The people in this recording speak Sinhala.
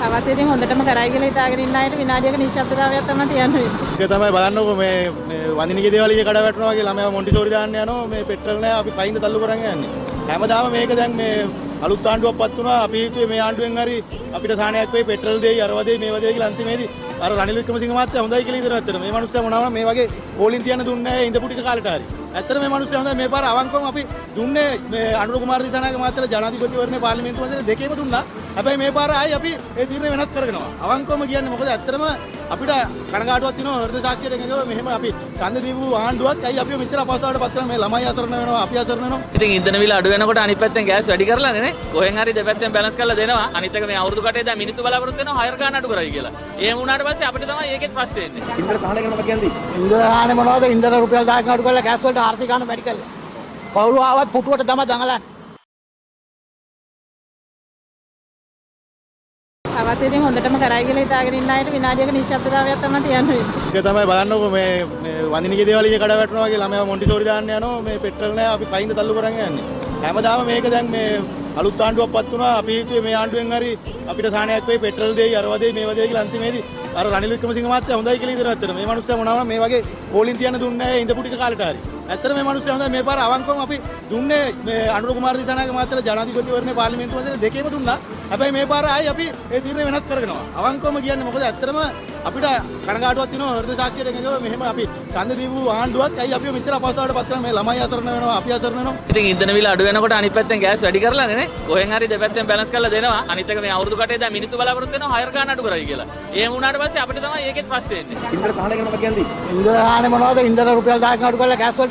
තවත් ඉතින් හොඳටම කරයි කියලා හිතාගෙන ඉන්න අයට විනාඩියක නිශ්ශබ්දතාවයක් තමයි තියන්න වෙන්නේ. ඒක තමයි බලන්නකො මේ වඳිනගේ දේවල් එක කඩ වැටෙනවා වගේ ළමයා මොන්ටිසෝරි දාන්න යනවා මේ පෙට්‍රල් නැහැ අපි පයින්ද තල්ලු කරන් යන්නේ. හැමදාම මේක දැන් මේ අලුත් ආණ්ඩුවක්පත් වුණා අපි හිතුවේ මේ ආණ්ඩුවෙන් හරි අපිට සාහනයක් වෙයි පෙට්‍රල් දෙයි අරව දෙයි මේව දෙයි කියලා අන්තිමේදී අර රනිල් වික්‍රමසිංහ මහත්තයා හොඳයි කියලා ඉතින් ඇත්තට මේ මිනිස්සයා මොනවා මේ වගේ පෝලින් තියන්න දුන්නේ නැහැ ඉඳපු ටික කාලෙට හරි. ඇත්තට මේ මිනිස්සයා හොඳයි මේ පාර අවංකවම අපි දුන්නේ මේ අනුර කුමාර දිසානායක මහත්තයාට ජනාධිපතිවරණේ පාර්ලිමේන්තු මන්ත්‍රී දෙකේම දුන්නා. හැබැයි මේ පාර ආයි අපි ඒ තීරණය වෙනස් කරගෙනවා. අවංකවම කියන්නේ මොකද ඇත්තටම අපිට කනගාටුවක් තියෙනවා හෘද සාක්ෂියට එකගව මෙහෙම අපි ඡන්ද දීපු ආණ්ඩුවක් ඇයි අපිව මෙච්චර අපහසුතාවයට පත් කරන්නේ මේ ළමයි අසරණ වෙනවා අපි අසරණ වෙනවා. ඉතින් ඉන්ධන මිල අඩු වෙනකොට අනිත් පැත්තෙන් ගෑස් වැඩි කරලානේ නේ. කොහෙන් හරි දෙපැත්තෙන් බැලන්ස් කරලා දෙනවා. අනිත් එක මේ අවුරුදු කටේ දැන් මිනිස්සු බලාපොරොත්තු වෙනවා හයර් ගන්න අඩු කරයි කියලා. එහෙම වුණාට පස්සේ අපිට තමයි ඒකෙත් ප්‍රශ්නේ එන්නේ. ඉන්ද්‍ර සහන ගැන මම කියන්නේ. ඉන්ධන සහන මොනවද? ඉන්ධන රුපියල් 10ක් අඩු කරලා ගෑස් වලට ආර්ථික ගන්න වැඩි කළා. කවුරු ආවත් පුටුවට තමයි දඟලන්නේ. තවත් ඉතින් හොඳටම කරයි කියලා හිතාගෙන ඉන්න අයට විනාඩියක නිශ්ශබ්දතාවයක් තමයි තියන්න වෙන්නේ. ඒක තමයි බලන්නකො මේ වඳිනගේ දේවල් එක කඩ වැටෙනවා වගේ ළමයා මොන්ටිසෝරි දාන්න යනවා මේ පෙට්‍රල් නැහැ අපි පයින්ද තල්ලු කරන් යන්නේ. හැමදාම මේක දැන් මේ අලුත් ආණ්ඩුවක්පත් වුණා අපි හිතුවේ මේ ආණ්ඩුවෙන් හරි අපිට සාහනයක් වෙයි පෙට්‍රල් දෙයි අරව දෙයි මේව දෙයි කියලා අන්තිමේදී අර රනිල් වික්‍රමසිංහ මහත්තයා හොඳයි කියලා ඉතින් ඇත්තට මේ මිනිස්සයා මොනවා මේ වගේ පෝලින් තියන්න දුන්නේ නැහැ ඉඳපු ටික කාලෙට හරි. ඇත්තට මේ මිනිස්සයා හොඳයි මේ පාර අවංකවම අපි දුන්නේ මේ අනුර කුමාර දිසානායක මහත්තයාට ජනාධිපතිවරණේ පාර්ලිමේන්තු මන්ත්‍රී දෙකේම දුන්නා. හැබැයි මේ පාර ආයි අපි ඒ තීරණය වෙනස් කරගෙනවා. අවංකවම කියන්නේ මොකද ඇත්තටම අපිට කනගාටුවක් තියෙනවා හෘද සාක්ෂියට එකගව මෙහෙම අපි ඡන්ද දීපු ආණ්ඩුවක් ඇයි අපිව මෙච්චර අපහසුතාවයට පත් කරන්නේ මේ ළමයි අසරණ වෙනවා අපි අසරණ වෙනවා. ඉතින් ඉන්ධන මිල අඩු වෙනකොට අනිත් පැත්තෙන් ගෑස් වැඩි කරලානේ නේ. කොහෙන් හරි දෙපැත්තෙන් බැලන්ස් කරලා දෙනවා. අනිත් එක මේ අවුරුදු කටේ දැන් මිනිස්සු බලාපොරොත්තු වෙනවා හයර් ගන්න අඩු කරයි කියලා. එහෙම වුණාට පස්සේ අපිට තමයි ඒකෙත් ප්‍රශ්නේ එන්නේ. ඉන්ද්‍ර සහන ගැන මම කියන්නේ. ඉන්ධන සහන මොනවද? ඉන්ධන රුපියල් 10ක් අඩු කරලා ගෑස් වලට